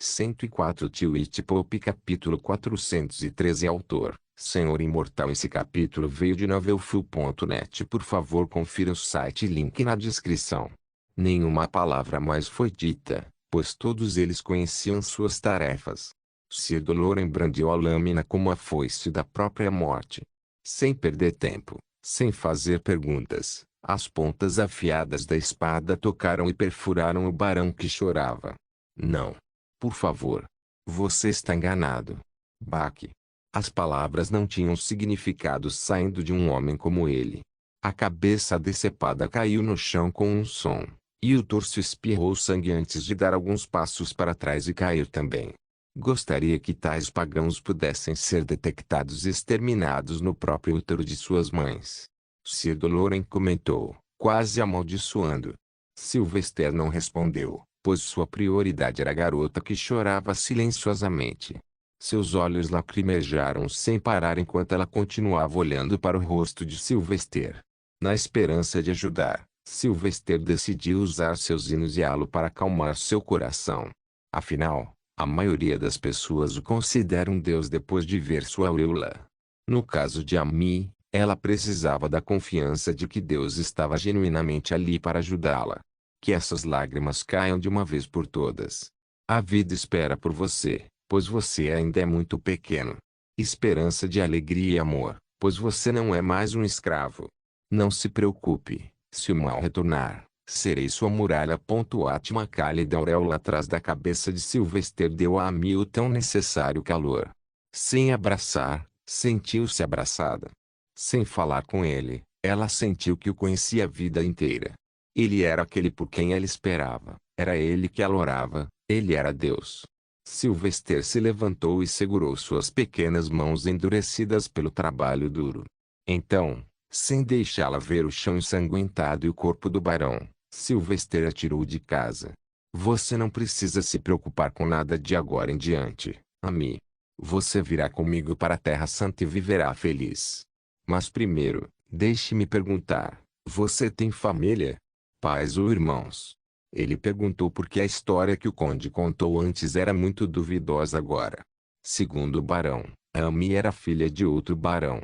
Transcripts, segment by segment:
104 Twitch Pop capítulo 413 Autor, Senhor Imortal. Esse capítulo veio de novelfull.net. Por favor confira o site, link na descrição. Nenhuma palavra mais foi dita, pois todos eles conheciam suas tarefas. Sir Doloran brandiu a lâmina como a foice da própria morte. Sem perder tempo, sem fazer perguntas, as pontas afiadas da espada tocaram e perfuraram o barão que chorava. Não. Por favor. Você está enganado. Baque. As palavras não tinham significado saindo de um homem como ele. A cabeça decepada caiu no chão com um som, e o torso espirrou sangue antes de dar alguns passos para trás e cair também. Gostaria que tais pagãos pudessem ser detectados e exterminados no próprio útero de suas mães. Sir Doloran comentou, quase amaldiçoando. Sylvester não respondeu, pois sua prioridade era a garota que chorava silenciosamente. Seus olhos lacrimejaram sem parar enquanto ela continuava olhando para o rosto de Sylvester. Na esperança de ajudar, Sylvester decidiu usar seu zinuzialo para acalmar seu coração. Afinal, a maioria das pessoas o considera um deus depois de ver sua auréola. No caso de Amy, ela precisava da confiança de que Deus estava genuinamente ali para ajudá-la. Que essas lágrimas caiam de uma vez por todas. A vida espera por você, pois você ainda é muito pequeno. Esperança de alegria e amor, pois você não é mais um escravo. Não se preocupe, se o mal retornar, serei sua muralha. A última cálida auréola atrás da cabeça de Sylvester deu a Amy o tão necessário calor. Sem abraçar, sentiu-se abraçada. Sem falar com ele, ela sentiu que o conhecia a vida inteira. Ele era aquele por quem ela esperava, era ele que ela orava, ele era Deus. Sylvester se levantou e segurou suas pequenas mãos endurecidas pelo trabalho duro. Então, sem deixá-la ver o chão ensanguentado e o corpo do barão, Sylvester a tirou de casa. Você não precisa se preocupar com nada de agora em diante, Amy. Você virá comigo para a Terra Santa e viverá feliz. Mas primeiro, deixe-me perguntar, você tem família? Pais ou irmãos? Ele perguntou porque a história que o conde contou antes era muito duvidosa agora. Segundo o barão, Amy era filha de outro barão.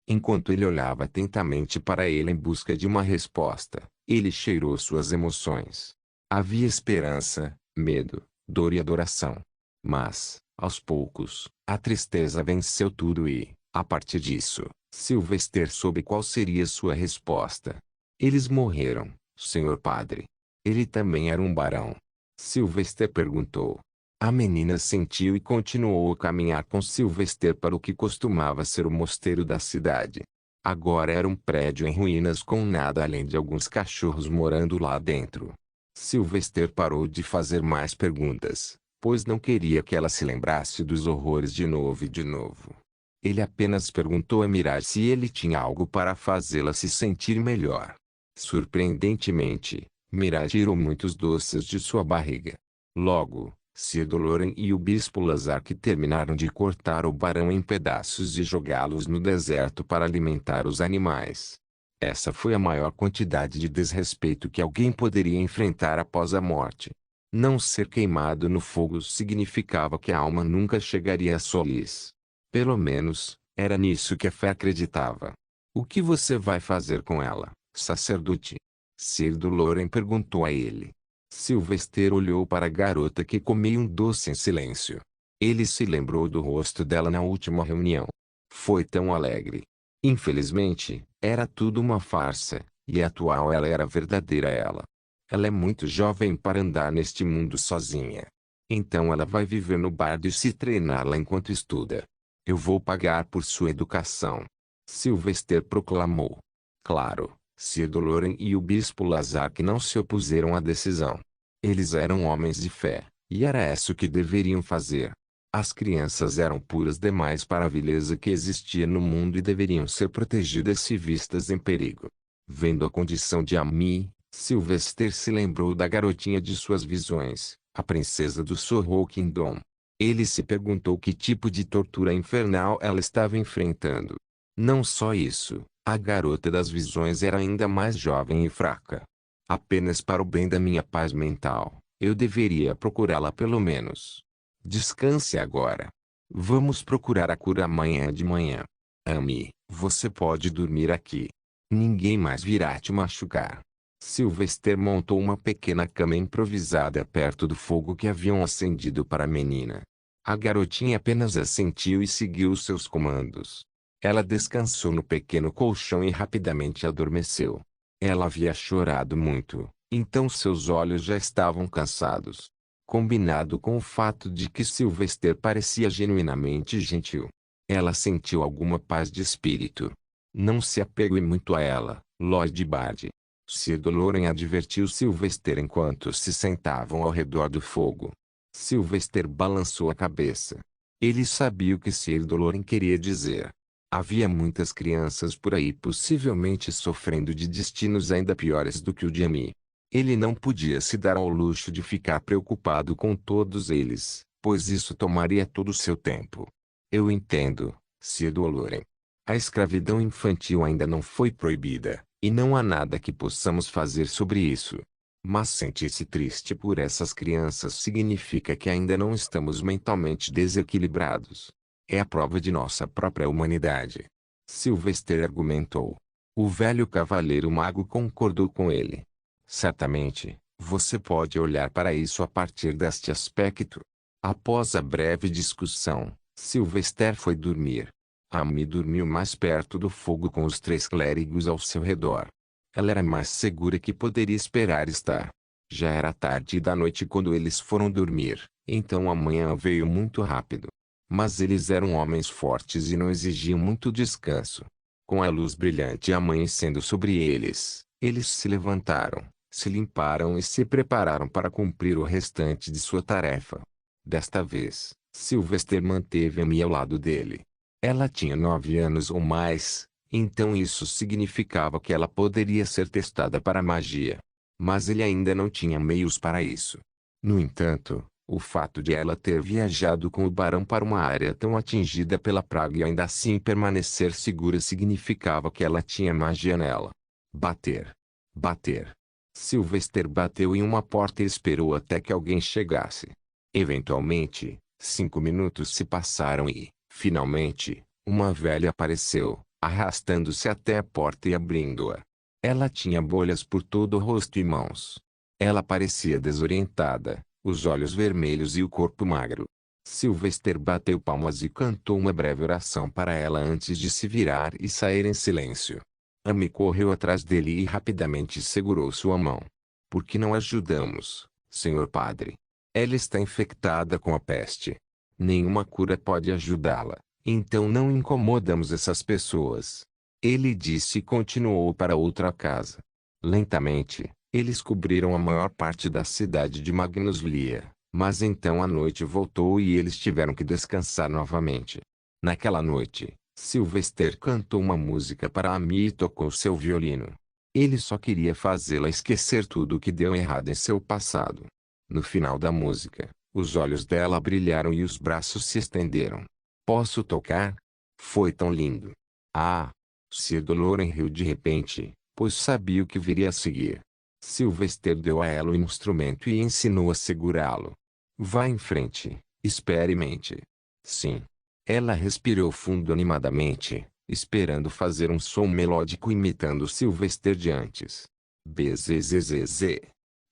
Enquanto ele olhava atentamente para ele em busca de uma resposta, ele cheirou suas emoções. Havia esperança, medo, dor e adoração. Mas, aos poucos, a tristeza venceu tudo e, a partir disso, Sylvester soube qual seria sua resposta. Eles morreram, senhor padre. Ele também era um barão. Sylvester perguntou. A menina sentiu e continuou a caminhar com Sylvester para o que costumava ser o mosteiro da cidade. Agora era um prédio em ruínas com nada além de alguns cachorros morando lá dentro. Sylvester parou de fazer mais perguntas, pois não queria que ela se lembrasse dos horrores de novo e de novo. Ele apenas perguntou a Mirage se ele tinha algo para fazê-la se sentir melhor. Surpreendentemente, Mirage tirou muitos doces de sua barriga. Logo, Sir Doloran e o Bispo Lazark terminaram de cortar o barão em pedaços e jogá-los no deserto para alimentar os animais. Essa foi a maior quantidade de desrespeito que alguém poderia enfrentar após a morte. Não ser queimado no fogo significava que a alma nunca chegaria à soliz. Pelo menos, era nisso que a fé acreditava. O que você vai fazer com ela, sacerdote? Sir Doloran perguntou a ele. Sylvester olhou para a garota que comia um doce em silêncio. Ele se lembrou do rosto dela na última reunião. Foi tão alegre. Infelizmente, era tudo uma farsa, e atual ela era a verdadeira ela. Ela é muito jovem para andar neste mundo sozinha. Então ela vai viver no bardo e se treinar lá enquanto estuda. Eu vou pagar por sua educação. Sylvester proclamou. Claro, Sir Doloran e o Bispo Lazark não se opuseram à decisão. Eles eram homens de fé, e era isso que deveriam fazer. As crianças eram puras demais para a vileza que existia no mundo e deveriam ser protegidas se vistas em perigo. Vendo a condição de Amy, Sylvester se lembrou da garotinha de suas visões, a princesa do Sorrow Kingdom. Ele se perguntou que tipo de tortura infernal ela estava enfrentando. Não só isso, a garota das visões era ainda mais jovem e fraca. Apenas para o bem da minha paz mental, eu deveria procurá-la pelo menos. Descanse agora. Vamos procurar a cura amanhã de manhã. Amy, você pode dormir aqui. Ninguém mais virá te machucar. Sylvester montou uma pequena cama improvisada perto do fogo que haviam acendido para a menina. A garotinha apenas assentiu e seguiu seus comandos. Ela descansou no pequeno colchão e rapidamente adormeceu. Ela havia chorado muito, então seus olhos já estavam cansados. Combinado com o fato de que Sylvester parecia genuinamente gentil, ela sentiu alguma paz de espírito. Não se apegue muito a ela, Lord Bard. Sir Doloren advertiu Sylvester enquanto se sentavam ao redor do fogo. Sylvester balançou a cabeça. Ele sabia o que Sir Doloren queria dizer. Havia muitas crianças por aí possivelmente sofrendo de destinos ainda piores do que o de Amy. Ele não podia se dar ao luxo de ficar preocupado com todos eles, pois isso tomaria todo o seu tempo. Eu entendo, Sir Doloren. A escravidão infantil ainda não foi proibida, e não há nada que possamos fazer sobre isso. Mas sentir-se triste por essas crianças significa que ainda não estamos mentalmente desequilibrados. É a prova de nossa própria humanidade. Sylvester argumentou. O velho cavaleiro mago concordou com ele. Certamente, você pode olhar para isso a partir deste aspecto. Após a breve discussão, Sylvester foi dormir. Amy dormiu mais perto do fogo com os 3 clérigos ao seu redor. Ela era mais segura que poderia esperar estar. Já era tarde da noite quando eles foram dormir, então a manhã veio muito rápido. Mas eles eram homens fortes e não exigiam muito descanso. Com a luz brilhante amanhecendo sobre eles, eles se levantaram, se limparam e se prepararam para cumprir o restante de sua tarefa. Desta vez, Sylvester manteve Amy ao lado dele. Ela tinha 9 anos ou mais, então isso significava que ela poderia ser testada para magia. Mas ele ainda não tinha meios para isso. No entanto, o fato de ela ter viajado com o barão para uma área tão atingida pela praga e ainda assim permanecer segura significava que ela tinha magia nela. Bater. Bater. Sylvester bateu em uma porta e esperou até que alguém chegasse. Eventualmente, 5 minutos se passaram e, finalmente, uma velha apareceu, arrastando-se até a porta e abrindo-a. Ela tinha bolhas por todo o rosto e mãos. Ela parecia desorientada, os olhos vermelhos e o corpo magro. Sylvester bateu palmas e cantou uma breve oração para ela antes de se virar e sair em silêncio. Amy correu atrás dele e rapidamente segurou sua mão. Por que não ajudamos, senhor padre? Ela está infectada com a peste. Nenhuma cura pode ajudá-la, então não incomodamos essas pessoas. Ele disse e continuou para outra casa. Lentamente, eles cobriram a maior parte da cidade de Magnuslia, mas então a noite voltou e eles tiveram que descansar novamente. Naquela noite, Sylvester cantou uma música para Amy e tocou seu violino. Ele só queria fazê-la esquecer tudo o que deu errado em seu passado. No final da música, os olhos dela brilharam e os braços se estenderam. Posso tocar? Foi tão lindo. Ah! Sir Doloren riu de repente, pois sabia o que viria a seguir. Sylvester deu a ela o instrumento e ensinou a segurá-lo. Vá em frente, experimente. Sim. Ela respirou fundo animadamente, esperando fazer um som melódico imitando Sylvester de antes. Bzzz.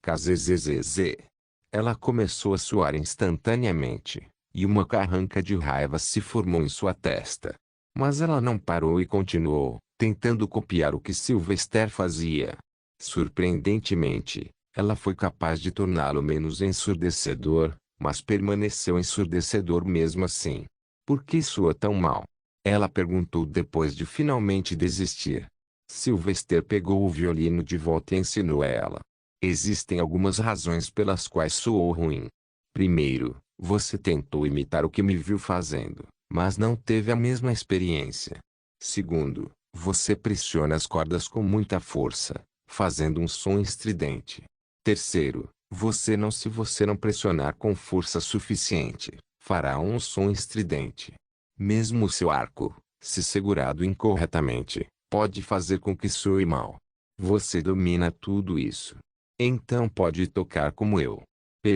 Kzzz. Ela começou a suar instantaneamente, e uma carranca de raiva se formou em sua testa. Mas ela não parou e continuou, tentando copiar o que Sylvester fazia. Surpreendentemente, ela foi capaz de torná-lo menos ensurdecedor, mas permaneceu ensurdecedor mesmo assim. Por que soa tão mal? Ela perguntou depois de finalmente desistir. Sylvester pegou o violino de volta e ensinou a ela. Existem algumas razões pelas quais soou ruim. Primeiro, você tentou imitar o que me viu fazendo, mas não teve a mesma experiência. Segundo, você pressiona as cordas com muita força, fazendo um som estridente. Terceiro, se você não pressionar com força suficiente, fará um som estridente. Mesmo o seu arco, se segurado incorretamente, pode fazer com que soe mal. Você domina tudo isso. Então pode tocar como eu.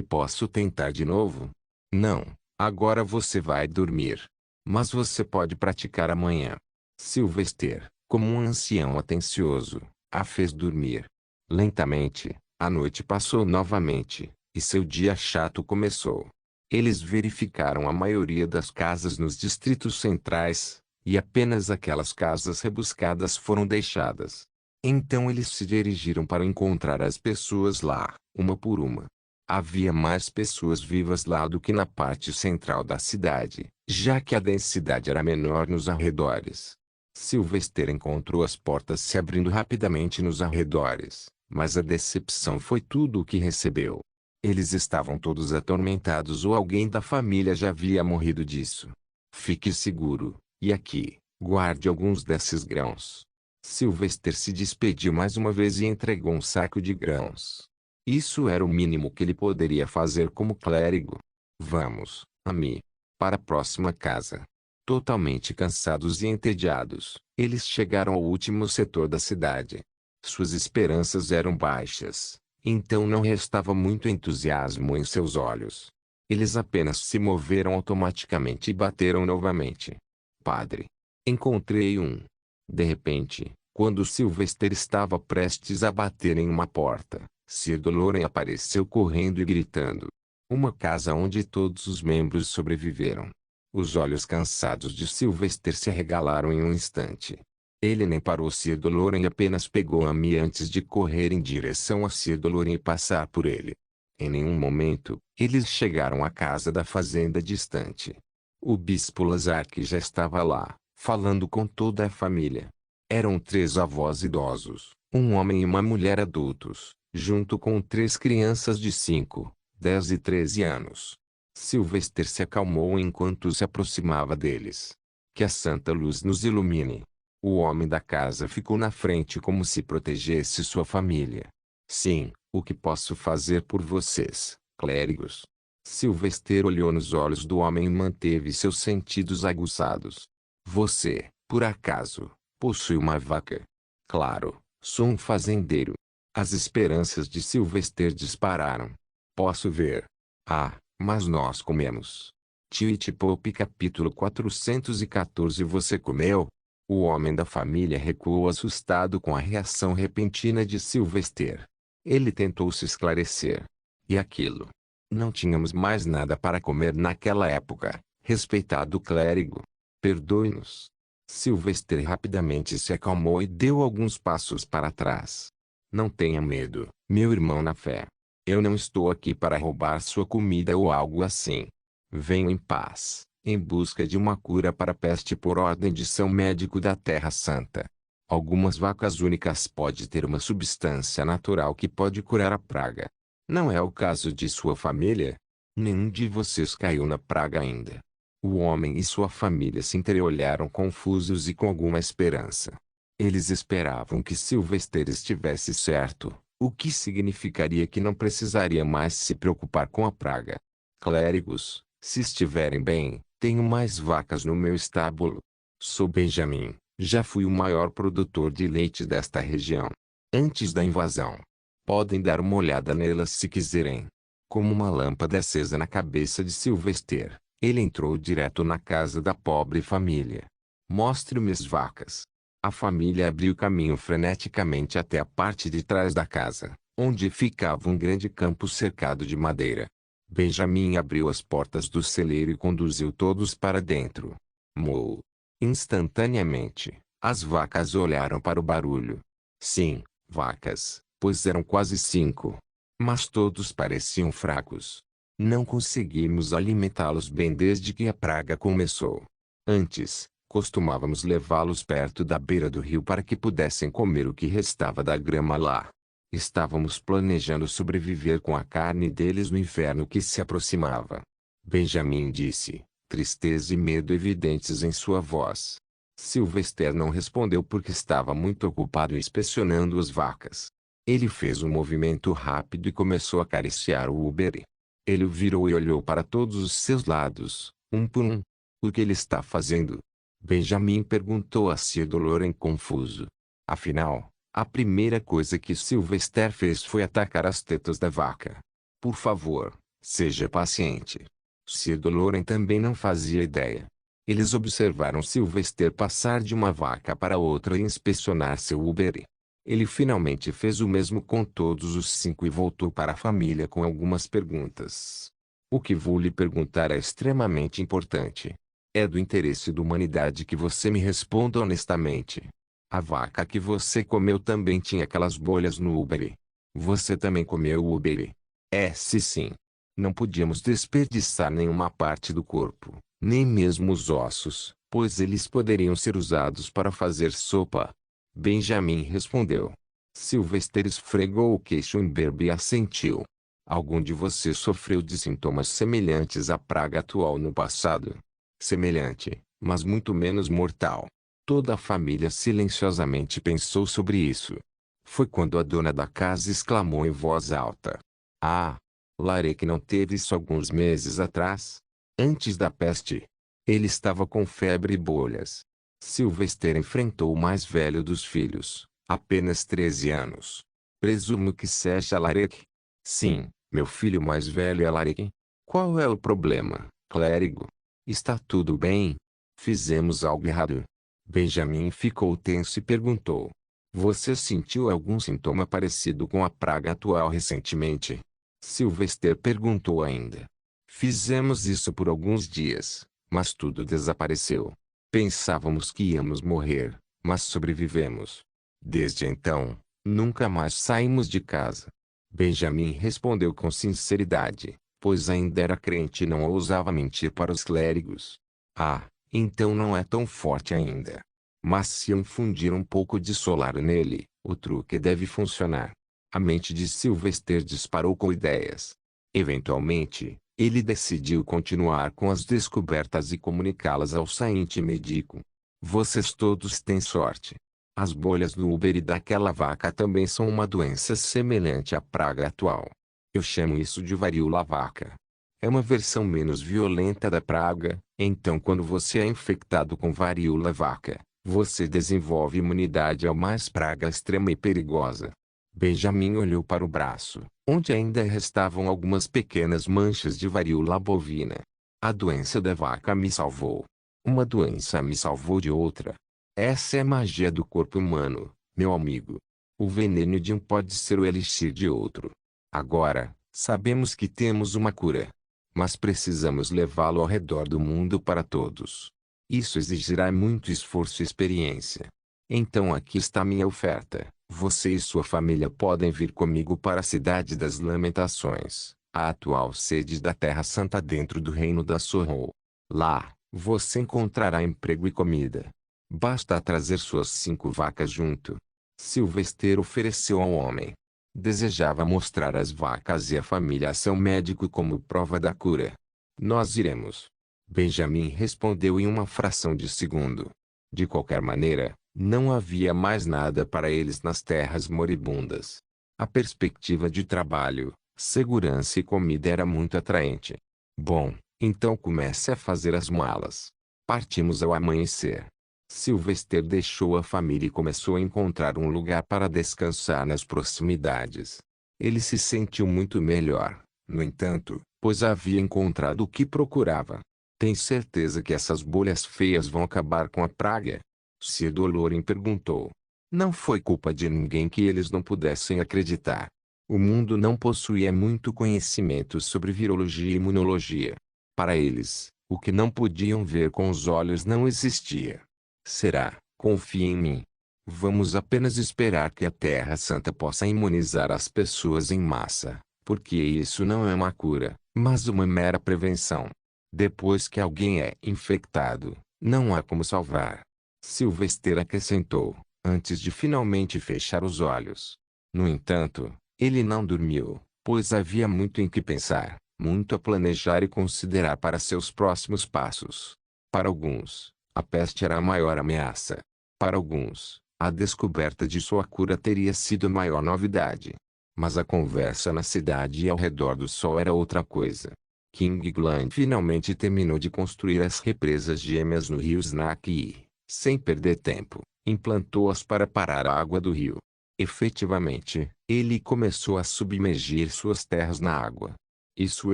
Posso tentar de novo? Não, Agora você vai dormir. Mas você pode praticar amanhã. Sylvester, como um ancião atencioso, a fez dormir. Lentamente, a noite passou novamente, e seu dia chato começou. Eles verificaram a maioria das casas nos distritos centrais, e apenas aquelas casas rebuscadas foram deixadas. Então eles se dirigiram para encontrar as pessoas lá, uma por uma. Havia mais pessoas vivas lá do que na parte central da cidade, já que a densidade era menor nos arredores. Sylvester encontrou as portas se abrindo rapidamente nos arredores, mas a decepção foi tudo o que recebeu. Eles estavam todos atormentados ou alguém da família já havia morrido disso. Fique seguro, e aqui, guarde alguns desses grãos. Sylvester se despediu mais uma vez e entregou um saco de grãos. Isso era o mínimo que ele poderia fazer como clérigo. Vamos, Ami, para a próxima casa. Totalmente cansados e entediados, eles chegaram ao último setor da cidade. Suas esperanças eram baixas, então não restava muito entusiasmo em seus olhos. Eles apenas se moveram automaticamente e bateram novamente. Padre, encontrei um. De repente, quando Sylvester estava prestes a bater em uma porta, Sir Doloren apareceu correndo e gritando. Uma casa onde todos os membros sobreviveram. Os olhos cansados de Sylvester se arregalaram em um instante. Ele nem parou Sir Doloren e apenas pegou Ami antes de correr em direção a Sir Doloren e passar por ele. Em nenhum momento, eles chegaram à casa da fazenda distante. O bispo Lazark já estava lá, falando com toda a família. Eram 3 avós idosos, um homem e uma mulher adultos, junto com 3 crianças de 5, 10 e 13 anos. Sylvester se acalmou enquanto se aproximava deles. Que a santa luz nos ilumine. O homem da casa ficou na frente como se protegesse sua família. Sim, o que posso fazer por vocês, clérigos? Sylvester olhou nos olhos do homem e manteve seus sentidos aguçados. Você, por acaso, possui uma vaca? Claro, sou um fazendeiro. As esperanças de Sylvester dispararam. Posso ver. Ah, mas nós comemos. Twitch Pop capítulo 414. Você comeu? O homem da família recuou assustado com a reação repentina de Sylvester. Ele tentou se esclarecer. E aquilo? Não tínhamos mais nada para comer naquela época, respeitado clérigo. Perdoe-nos. Sylvester rapidamente se acalmou e deu alguns passos para trás. Não tenha medo, meu irmão na fé. Eu não estou aqui para roubar sua comida ou algo assim. Venho em paz, em busca de uma cura para a peste por ordem de São Médico da Terra Santa. Algumas vacas únicas podem ter uma substância natural que pode curar a praga. Não é o caso de sua família? Nenhum de vocês caiu na praga ainda. O homem e sua família se entreolharam confusos e com alguma esperança. Eles esperavam que Sylvester estivesse certo, o que significaria que não precisaria mais se preocupar com a praga. Clérigos, se estiverem bem, tenho mais vacas no meu estábulo. Sou Benjamin, já fui o maior produtor de leite desta região. Antes da invasão. Podem dar uma olhada nelas se quiserem. Como uma lâmpada acesa na cabeça de Sylvester, ele entrou direto na casa da pobre família. Mostre-me as vacas. A família abriu caminho freneticamente até a parte de trás da casa, onde ficava um grande campo cercado de madeira. Benjamin abriu as portas do celeiro e conduziu todos para dentro. Moo! Instantaneamente, as vacas olharam para o barulho. Sim, vacas, pois eram quase 5. Mas todos pareciam fracos. Não conseguimos alimentá-los bem desde que a praga começou. Antes, costumávamos levá-los perto da beira do rio para que pudessem comer o que restava da grama lá. Estávamos planejando sobreviver com a carne deles no inverno que se aproximava. Benjamin disse, tristeza e medo evidentes em sua voz. Sylvester não respondeu porque estava muito ocupado inspecionando as vacas. Ele fez um movimento rápido e começou a acariciar o Uber. Ele o virou e olhou para todos os seus lados, um por um. O que ele está fazendo? Benjamin perguntou a Sir Doloren confuso. Afinal, a primeira coisa que Sylvester fez foi atacar as tetas da vaca. Por favor, seja paciente. Sir Doloren também não fazia ideia. Eles observaram Sylvester passar de uma vaca para outra e inspecionar seu Uber. Ele finalmente fez o mesmo com todos os 5 e voltou para a família com algumas perguntas. O que vou lhe perguntar é extremamente importante. É do interesse da humanidade que você me responda honestamente. A vaca que você comeu também tinha aquelas bolhas no Uber. Você também comeu o Uber? É, se sim. Não podíamos desperdiçar nenhuma parte do corpo, nem mesmo os ossos, pois eles poderiam ser usados para fazer sopa. Benjamin respondeu. Sylvester esfregou o queixo em Berbe e assentiu. Algum de vocês sofreu de sintomas semelhantes à praga atual no passado? Semelhante, mas muito menos mortal. Toda a família silenciosamente pensou sobre isso. Foi quando a dona da casa exclamou em voz alta. Ah! Larek não teve isso alguns meses atrás? Antes da peste. Ele estava com febre e bolhas. Sylvester enfrentou o mais velho dos filhos, apenas 13 anos. Presumo que seja Larek. Sim, meu filho mais velho é Larek. Qual é o problema, clérigo? Está tudo bem? Fizemos algo errado. Benjamin ficou tenso e perguntou. Você sentiu algum sintoma parecido com a praga atual recentemente? Sylvester perguntou ainda. Fizemos isso por alguns dias, mas tudo desapareceu. Pensávamos que íamos morrer, mas sobrevivemos. Desde então, nunca mais saímos de casa. Benjamin respondeu com sinceridade, pois ainda era crente e não ousava mentir para os clérigos. Ah, então não é tão forte ainda. Mas se infundir um pouco de solar nele, o truque deve funcionar. A mente de Sylvester disparou com ideias. Eventualmente, ele decidiu continuar com as descobertas e comunicá-las ao sainte médico. Vocês todos têm sorte. As bolhas do Uber e daquela vaca também são uma doença semelhante à praga atual. Eu chamo isso de varíola vaca. É uma versão menos violenta da praga, então quando você é infectado com varíola vaca, você desenvolve imunidade a mais praga extrema e perigosa. Benjamin olhou para o braço, onde ainda restavam algumas pequenas manchas de varíola bovina. A doença da vaca me salvou. Uma doença me salvou de outra. Essa é a magia do corpo humano, meu amigo. O veneno de um pode ser o elixir de outro. Agora, sabemos que temos uma cura. Mas precisamos levá-lo ao redor do mundo para todos. Isso exigirá muito esforço e experiência. Então aqui está minha oferta. Você e sua família podem vir comigo para a Cidade das Lamentações, a atual sede da Terra Santa dentro do reino da Sorrow. Lá, você encontrará emprego e comida. Basta trazer suas 5 vacas junto. Sylvester ofereceu ao homem. Desejava mostrar as vacas e a família a seu médico como prova da cura. Nós iremos. Benjamin respondeu em uma fração de segundo. De qualquer maneira, não havia mais nada para eles nas terras moribundas. A perspectiva de trabalho, segurança e comida era muito atraente. Bom, então comece a fazer as malas. Partimos ao amanhecer. Sylvester deixou a família e começou a encontrar um lugar para descansar nas proximidades. Ele se sentiu muito melhor, no entanto, pois havia encontrado o que procurava. Tem certeza que essas bolhas feias vão acabar com a praga? Sir Doloren perguntou. Não foi culpa de ninguém que eles não pudessem acreditar. O mundo não possuía muito conhecimento sobre virologia e imunologia. Para eles, o que não podiam ver com os olhos não existia. Será, confie em mim. Vamos apenas esperar que a Terra Santa possa imunizar as pessoas em massa, porque isso não é uma cura, mas uma mera prevenção. Depois que alguém é infectado, não há como salvar. Sylvester acrescentou, antes de finalmente fechar os olhos. No entanto, ele não dormiu, pois havia muito em que pensar, muito a planejar e considerar para seus próximos passos. Para alguns, a peste era a maior ameaça. Para alguns, a descoberta de sua cura teria sido a maior novidade. Mas a conversa na cidade e ao redor do sol era outra coisa. King Glen finalmente terminou de construir as represas gêmeas no rio Snack e, sem perder tempo, implantou-as para parar a água do rio. Efetivamente, ele começou a submergir suas terras na água. Isso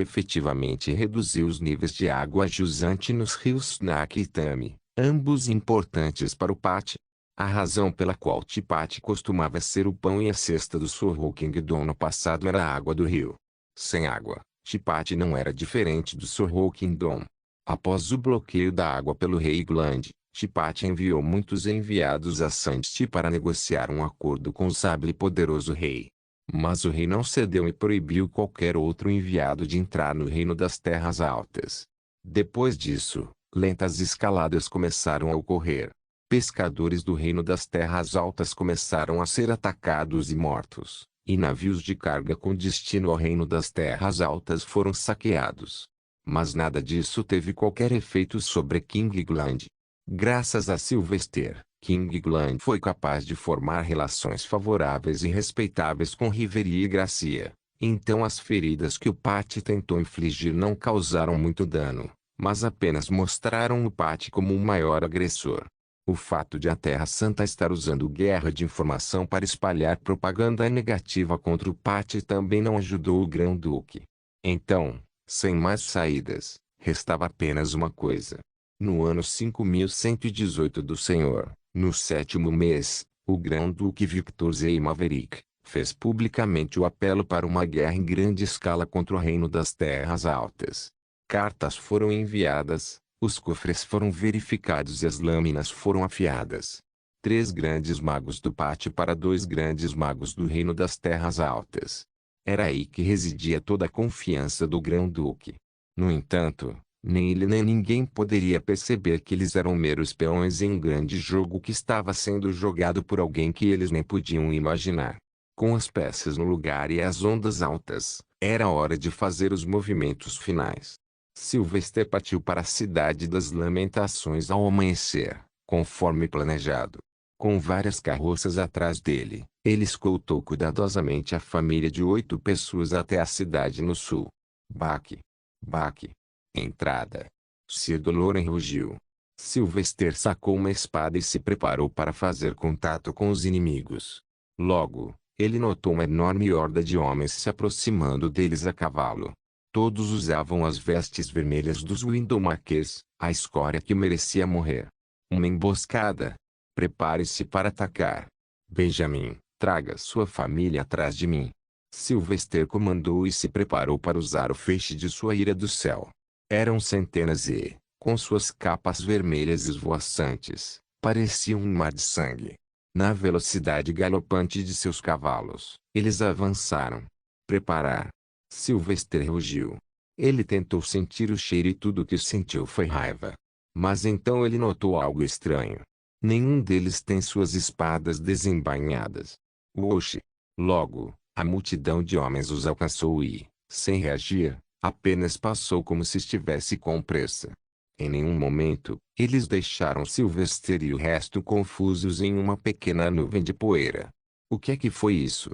efetivamente reduziu os níveis de água jusante nos rios Snake e Tami, ambos importantes para o Pat. A razão pela qual Tipati costumava ser o pão e a cesta do Sorro Kingdom no passado era a água do rio. Sem água, Tipati não era diferente do Sorro Kingdom. Após o bloqueio da água pelo rei Gland, Tipati enviou muitos enviados a Sandsti para negociar um acordo com o sábio e poderoso rei. Mas o rei não cedeu e proibiu qualquer outro enviado de entrar no reino das terras altas. Depois disso, lentas escaladas começaram a ocorrer. Pescadores do reino das terras altas começaram a ser atacados e mortos, e navios de carga com destino ao reino das terras altas foram saqueados. Mas nada disso teve qualquer efeito sobre King Gland. Graças a Sylvester, King Gland foi capaz de formar relações favoráveis e respeitáveis com Riveria e Gracia. Então as feridas que o Pat tentou infligir não causaram muito dano, mas apenas mostraram o Pat como o maior agressor. O fato de a Terra Santa estar usando guerra de informação para espalhar propaganda negativa contra o Pat também não ajudou o Grão-Duque. Então, sem mais saídas, restava apenas uma coisa. No ano 5118 do Senhor, no 7º mês, o Grão-Duque Victor Zei Maverick fez publicamente o apelo para uma guerra em grande escala contra o reino das terras altas. Cartas foram enviadas, os cofres foram verificados e as lâminas foram afiadas. 3 grandes magos do pátio para 2 grandes magos do reino das terras altas. Era aí que residia toda a confiança do Grão-Duque. No entanto, nem ele nem ninguém poderia perceber que eles eram meros peões em um grande jogo que estava sendo jogado por alguém que eles nem podiam imaginar. Com as peças no lugar e as ondas altas, era hora de fazer os movimentos finais. Sylvester partiu para a cidade das lamentações ao amanhecer, conforme planejado. Com várias carroças atrás dele, ele escoltou cuidadosamente a família de 8 pessoas até a cidade no sul. Baque. Baque. Entrada. Sir Doloren rugiu. Sylvester sacou uma espada e se preparou para fazer contato com os inimigos. Logo, ele notou uma enorme horda de homens se aproximando deles a cavalo. Todos usavam as vestes vermelhas dos Windowmakers, a escória que merecia morrer. Uma emboscada. Prepare-se para atacar. Benjamin, traga sua família atrás de mim. Sylvester comandou e se preparou para usar o feixe de sua ira do céu. Eram centenas e, com suas capas vermelhas esvoaçantes, pareciam um mar de sangue. Na velocidade galopante de seus cavalos, eles avançaram. Preparar. Sylvester rugiu. Ele tentou sentir o cheiro e tudo o que sentiu foi raiva. Mas então ele notou algo estranho. Nenhum deles tem suas espadas desembainhadas. Oxe! Logo, a multidão de homens os alcançou e, sem reagir, apenas passou como se estivesse com pressa. Em nenhum momento, eles deixaram Sylvester e o resto confusos em uma pequena nuvem de poeira. O que é que foi isso?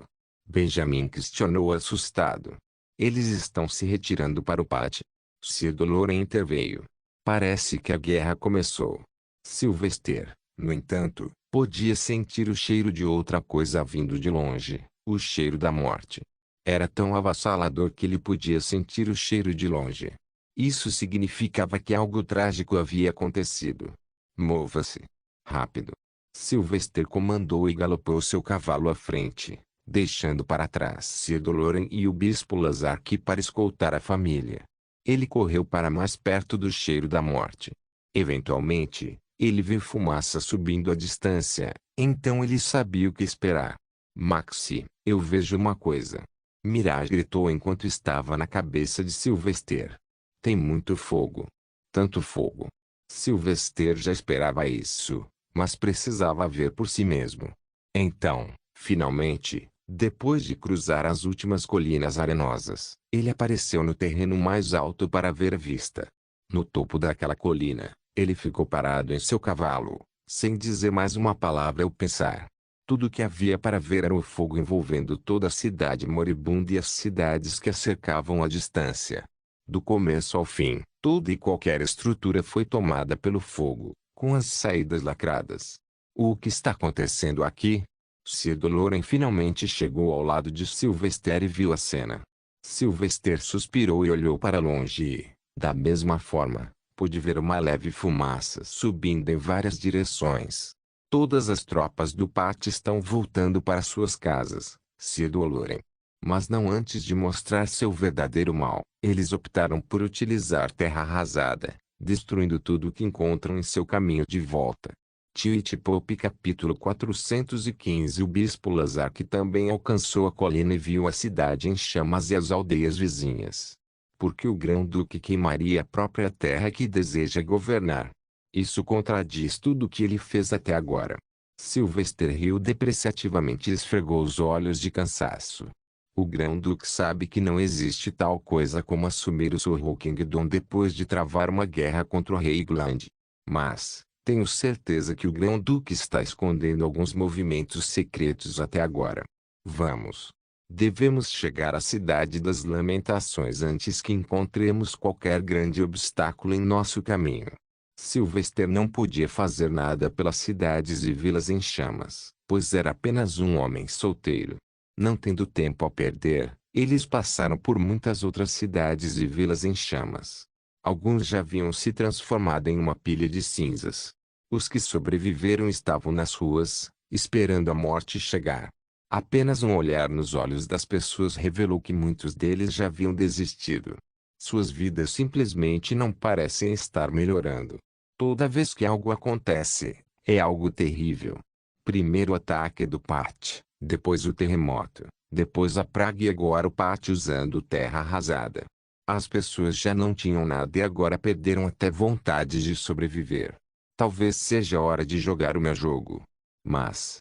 Benjamin questionou assustado. Eles estão se retirando para o pátio. Sir Doloren interveio. Parece que a guerra começou. Sylvester, no entanto, podia sentir o cheiro de outra coisa vindo de longe, o cheiro da morte. Era tão avassalador que ele podia sentir o cheiro de longe. Isso significava que algo trágico havia acontecido. Mova-se. Rápido. Sylvester comandou e galopou seu cavalo à frente, deixando para trás Sir Doloren e o bispo Lazark para escoltar a família. Ele correu para mais perto do cheiro da morte. Eventualmente, ele viu fumaça subindo à distância, então ele sabia o que esperar. Maxi, eu vejo uma coisa. Mirage gritou enquanto estava na cabeça de Sylvester. Tem muito fogo. Tanto fogo. Sylvester já esperava isso, mas precisava ver por si mesmo. Então, finalmente, depois de cruzar as últimas colinas arenosas, ele apareceu no terreno mais alto para ver a vista. No topo daquela colina, ele ficou parado em seu cavalo, sem dizer mais uma palavra ou pensar. Tudo o que havia para ver era o fogo envolvendo toda a cidade moribunda e as cidades que a cercavam à distância. Do começo ao fim, toda e qualquer estrutura foi tomada pelo fogo, com as saídas lacradas. O que está acontecendo aqui? Sir Doloren finalmente chegou ao lado de Sylvester e viu a cena. Sylvester suspirou e olhou para longe e, da mesma forma, pôde ver uma leve fumaça subindo em várias direções. Todas as tropas do pátio estão voltando para suas casas, Sir Doloren. Mas não antes de mostrar seu verdadeiro mal. Eles optaram por utilizar terra arrasada, destruindo tudo o que encontram em seu caminho de volta. Tio-Pope capítulo 415. O bispo Lazark também alcançou a colina e viu a cidade em chamas e as aldeias vizinhas. Porque o grão-duque queimaria a própria terra que deseja governar. Isso contradiz tudo o que ele fez até agora. Sylvester riu depreciativamente e esfregou os olhos de cansaço. O grão-duque sabe que não existe tal coisa como assumir o Surrey Kingdom depois de travar uma guerra contra o rei Gland. Mas, tenho certeza que o grão-duque está escondendo alguns movimentos secretos até agora. Vamos. Devemos chegar à Cidade das Lamentações antes que encontremos qualquer grande obstáculo em nosso caminho. Sylvester não podia fazer nada pelas cidades e vilas em chamas, pois era apenas um homem solteiro. Não tendo tempo a perder, eles passaram por muitas outras cidades e vilas em chamas. Alguns já haviam se transformado em uma pilha de cinzas. Os que sobreviveram estavam nas ruas, esperando a morte chegar. Apenas um olhar nos olhos das pessoas revelou que muitos deles já haviam desistido. Suas vidas simplesmente não parecem estar melhorando. Toda vez que algo acontece, é algo terrível. Primeiro o ataque do Pat, depois o terremoto, depois a praga e agora o Pat usando terra arrasada. As pessoas já não tinham nada e agora perderam até vontade de sobreviver. Talvez seja hora de jogar o meu jogo. Mas,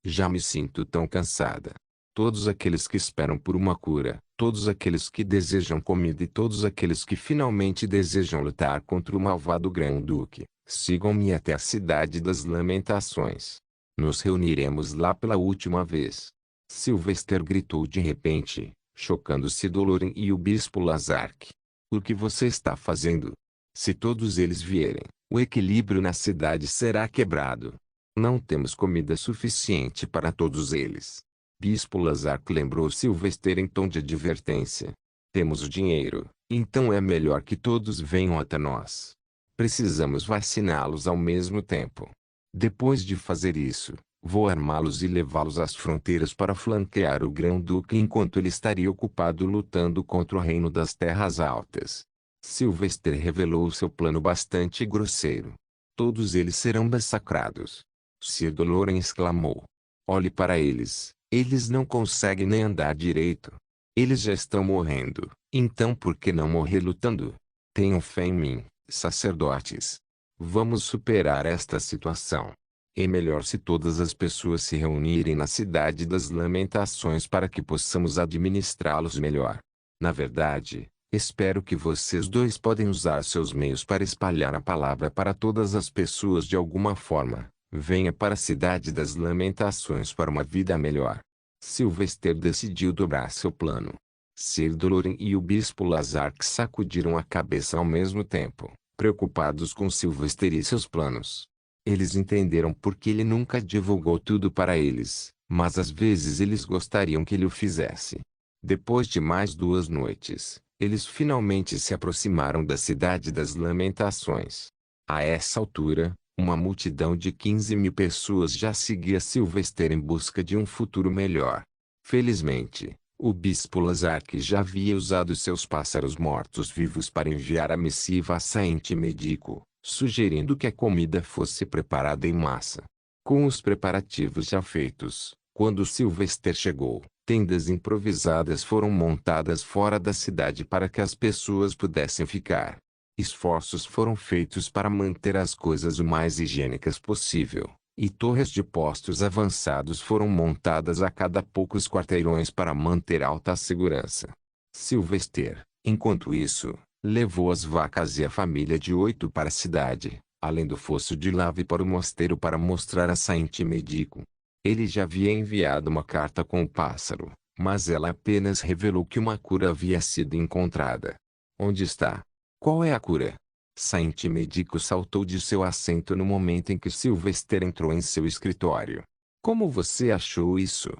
já me sinto tão cansada. Todos aqueles que esperam por uma cura, todos aqueles que desejam comida e todos aqueles que finalmente desejam lutar contra o malvado Grão-Duque, sigam-me até a Cidade das Lamentações. Nos reuniremos lá pela última vez. Sylvester gritou de repente, chocando-se Doloren e o bispo Lazark. O que você está fazendo? Se todos eles vierem, o equilíbrio na cidade será quebrado. Não temos comida suficiente para todos eles. Bispo Lazark lembrou Sylvester em tom de advertência. Temos o dinheiro, então é melhor que todos venham até nós. Precisamos vaciná-los ao mesmo tempo. Depois de fazer isso, vou armá-los e levá-los às fronteiras para flanquear o Grão-Duque enquanto ele estaria ocupado lutando contra o Reino das Terras Altas. Sylvester revelou seu plano bastante grosseiro. Todos eles serão massacrados. Sir Doloren exclamou. Olhe para eles, eles não conseguem nem andar direito. Eles já estão morrendo, então por que não morrer lutando? Tenham fé em mim, sacerdotes. Vamos superar esta situação. É melhor se todas as pessoas se reunirem na Cidade das Lamentações para que possamos administrá-los melhor. Na verdade, espero que vocês dois podem usar seus meios para espalhar a palavra para todas as pessoas de alguma forma. Venha para a Cidade das Lamentações para uma vida melhor. Sylvester decidiu dobrar seu plano. Sir Doloren e o bispo Lazark sacudiram a cabeça ao mesmo tempo, preocupados com Sylvester e seus planos. Eles entenderam por que ele nunca divulgou tudo para eles, mas às vezes eles gostariam que ele o fizesse. Depois de mais 2 noites, eles finalmente se aproximaram da Cidade das Lamentações. A essa altura, uma multidão de 15.000 pessoas já seguia Sylvester em busca de um futuro melhor. Felizmente, o bispo Lazark já havia usado seus pássaros mortos-vivos para enviar a missiva a Saint Medico, sugerindo que a comida fosse preparada em massa. Com os preparativos já feitos, quando Sylvester chegou, tendas improvisadas foram montadas fora da cidade para que as pessoas pudessem ficar. Esforços foram feitos para manter as coisas o mais higiênicas possível, e torres de postos avançados foram montadas a cada poucos quarteirões para manter alta segurança. Sylvester, enquanto isso, levou as vacas e a família de 8 para a cidade, além do fosso de lava e para o mosteiro para mostrar a Saint Medico. Ele já havia enviado uma carta com o pássaro, mas ela apenas revelou que uma cura havia sido encontrada. Onde está? Qual é a cura? Saint Medico saltou de seu assento no momento em que Sylvester entrou em seu escritório. Como você achou isso?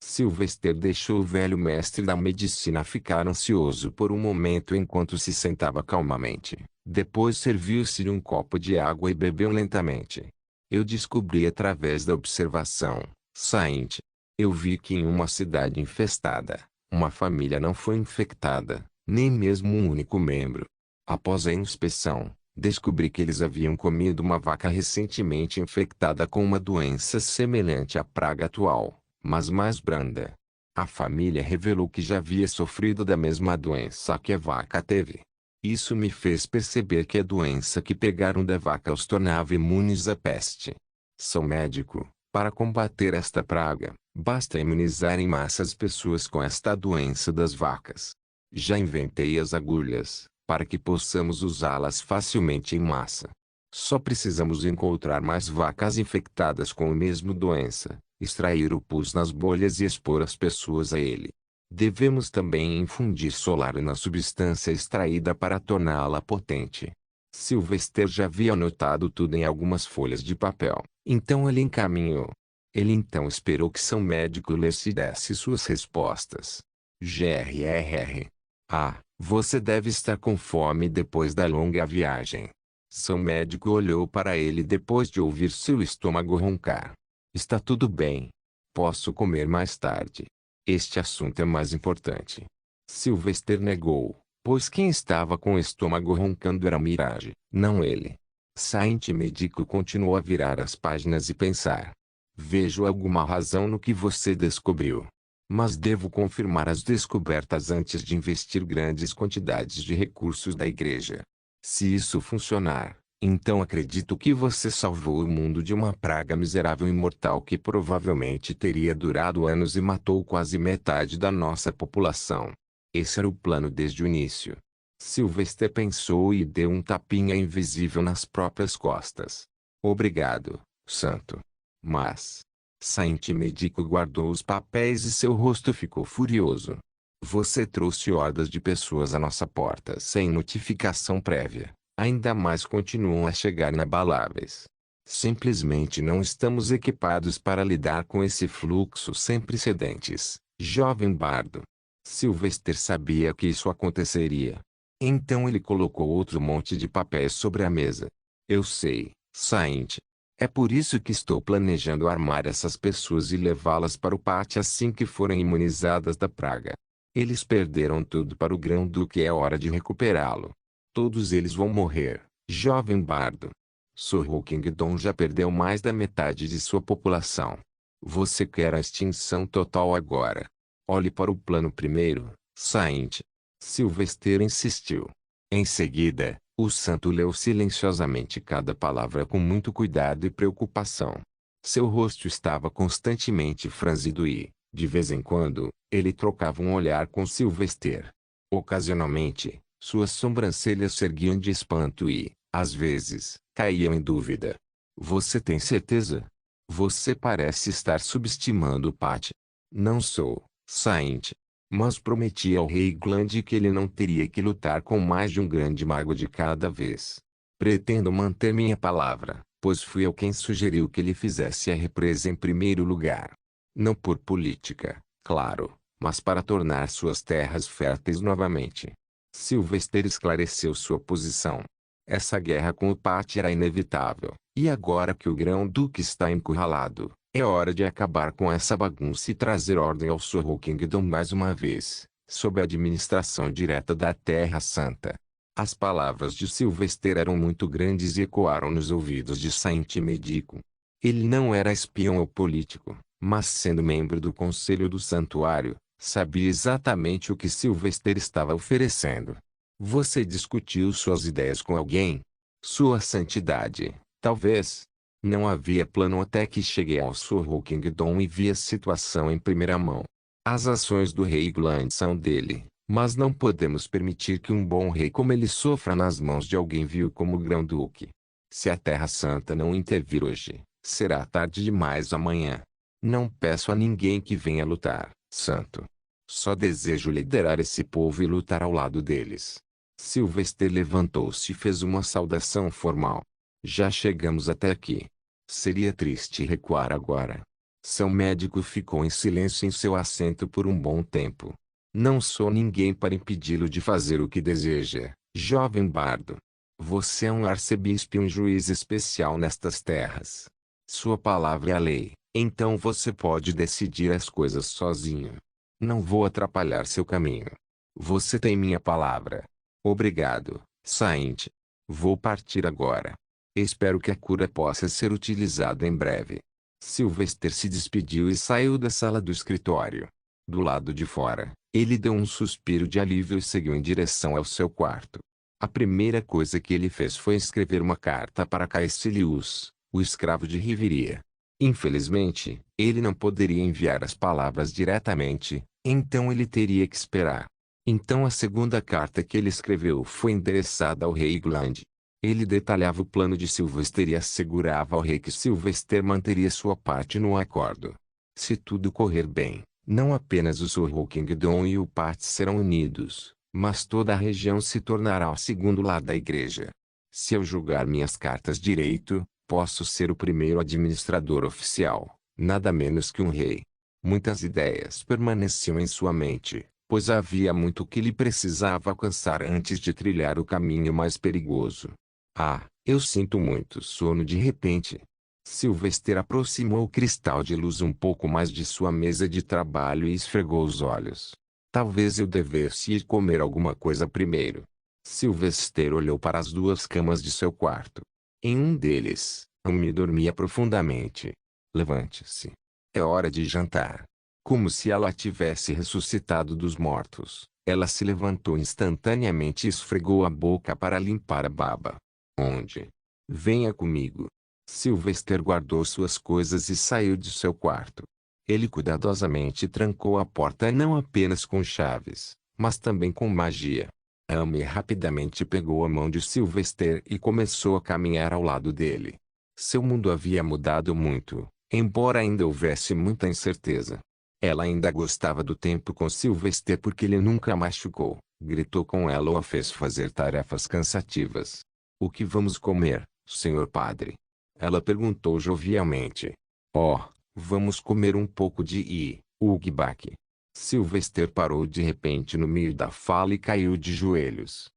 Sylvester deixou o velho mestre da medicina ficar ansioso por um momento enquanto se sentava calmamente. Depois serviu-se de um copo de água e bebeu lentamente. Eu descobri através da observação, Saint. Eu vi que em uma cidade infestada, uma família não foi infectada, nem mesmo um único membro. Após a inspeção, descobri que eles haviam comido uma vaca recentemente infectada com uma doença semelhante à praga atual, mas mais branda. A família revelou que já havia sofrido da mesma doença que a vaca teve. Isso me fez perceber que a doença que pegaram da vaca os tornava imunes à peste. Sou médico. Para combater esta praga, basta imunizar em massa as pessoas com esta doença das vacas. Já inventei as agulhas, para que possamos usá-las facilmente em massa. Só precisamos encontrar mais vacas infectadas com a mesma doença, extrair o pus nas bolhas e expor as pessoas a ele. Devemos também infundir solar na substância extraída para torná-la potente. Sylvester já havia anotado tudo em algumas folhas de papel, então ele encaminhou. Ele então esperou que seu médico lesse e desse suas respostas. Grrr. Ah, você deve estar com fome depois da longa viagem. Seu médico olhou para ele depois de ouvir seu estômago roncar. Está tudo bem. Posso comer mais tarde. Este assunto é mais importante. Sylvester negou, pois quem estava com o estômago roncando era Mirage, não ele. Saint Médico continuou a virar as páginas e pensar. Vejo alguma razão no que você descobriu. Mas devo confirmar as descobertas antes de investir grandes quantidades de recursos da igreja. Se isso funcionar, então acredito que você salvou o mundo de uma praga miserável e mortal que provavelmente teria durado anos e matou quase metade da nossa população. Esse era o plano desde o início. Sylvester pensou e deu um tapinha invisível nas próprias costas. Obrigado, santo. Mas... Saint Médico guardou os papéis e seu rosto ficou furioso. Você trouxe hordas de pessoas à nossa porta sem notificação prévia. Ainda mais continuam a chegar inabaláveis. Simplesmente não estamos equipados para lidar com esse fluxo sem precedentes, jovem bardo. Sylvester sabia que isso aconteceria. Então ele colocou outro monte de papéis sobre a mesa. Eu sei, Saint. É por isso que estou planejando armar essas pessoas e levá-las para o pátio assim que forem imunizadas da praga. Eles perderam tudo para o Grão-Duque e é hora de recuperá-lo. Todos eles vão morrer, jovem bardo. Sorro Kingdom já perdeu mais da metade de sua população. Você quer a extinção total agora. Olhe para o plano primeiro, Saint. Sylvester insistiu. Em seguida, o santo leu silenciosamente cada palavra com muito cuidado e preocupação. Seu rosto estava constantemente franzido e, de vez em quando, ele trocava um olhar com Sylvester. Ocasionalmente, suas sobrancelhas se erguiam de espanto e, às vezes, caíam em dúvida. Você tem certeza? Você parece estar subestimando Pat. Não sou, Saint. Mas prometi ao rei Gland que ele não teria que lutar com mais de um grande mago de cada vez. Pretendo manter minha palavra, pois fui eu quem sugeriu que ele fizesse a represa em primeiro lugar. Não por política, claro, mas para tornar suas terras férteis novamente. Sylvester esclareceu sua posição. Essa guerra com o Pat era inevitável, e agora que o Grão-Duque está encurralado, é hora de acabar com essa bagunça e trazer ordem ao Sorro Kingdom mais uma vez, sob a administração direta da Terra Santa. As palavras de Sylvester eram muito grandes e ecoaram nos ouvidos de Saint Médico. Ele não era espião ou político, mas sendo membro do Conselho do Santuário, sabia exatamente o que Sylvester estava oferecendo. Você discutiu suas ideias com alguém? Sua Santidade, talvez. Não havia plano até que cheguei ao Sorro Kingdom e vi a situação em primeira mão. As ações do rei Gland são dele, mas não podemos permitir que um bom rei como ele sofra nas mãos de alguém vil como o Grão-Duque. Se a Terra Santa não intervir hoje, será tarde demais amanhã. Não peço a ninguém que venha lutar, santo. Só desejo liderar esse povo e lutar ao lado deles. Sylvester levantou-se e fez uma saudação formal. Já chegamos até aqui. Seria triste recuar agora. Seu médico ficou em silêncio em seu assento por um bom tempo. Não sou ninguém para impedi-lo de fazer o que deseja, jovem bardo. Você é um arcebispo e um juiz especial nestas terras. Sua palavra é a lei, então você pode decidir as coisas sozinho. Não vou atrapalhar seu caminho. Você tem minha palavra. Obrigado, Saint. Vou partir agora. Espero que a cura possa ser utilizada em breve. Sylvester se despediu e saiu da sala do escritório. Do lado de fora, ele deu um suspiro de alívio e seguiu em direção ao seu quarto. A primeira coisa que ele fez foi escrever uma carta para Caecilius, o escravo de Riveria. Infelizmente, ele não poderia enviar as palavras diretamente, então ele teria que esperar. Então a segunda carta que ele escreveu foi endereçada ao rei Gland. Ele detalhava o plano de Sylvester e assegurava ao rei que Sylvester manteria sua parte no acordo. Se tudo correr bem, não apenas o Sr. Hawkingdon e o Pat serão unidos, mas toda a região se tornará o segundo lar da igreja. Se eu julgar minhas cartas direito, posso ser o primeiro administrador oficial, nada menos que um rei. Muitas ideias permaneciam em sua mente, pois havia muito que ele precisava alcançar antes de trilhar o caminho mais perigoso. Ah, eu sinto muito sono de repente. Sylvester aproximou o cristal de luz um pouco mais de sua mesa de trabalho e esfregou os olhos. Talvez eu devesse ir comer alguma coisa primeiro. Sylvester olhou para as duas camas de seu quarto. Em um deles, Amy dormia profundamente. Levante-se. É hora de jantar. Como se ela tivesse ressuscitado dos mortos, ela se levantou instantaneamente e esfregou a boca para limpar a baba. Onde? Venha comigo. Sylvester guardou suas coisas e saiu de seu quarto. Ele cuidadosamente trancou a porta não apenas com chaves, mas também com magia. Amy rapidamente pegou a mão de Sylvester e começou a caminhar ao lado dele. Seu mundo havia mudado muito, embora ainda houvesse muita incerteza. Ela ainda gostava do tempo com Sylvester porque ele nunca a machucou, gritou com ela ou a fez fazer tarefas cansativas. O que vamos comer, senhor padre? Ela perguntou jovialmente. Oh, vamos comer um pouco de ugbak. Sylvester parou de repente no meio da fala e caiu de joelhos.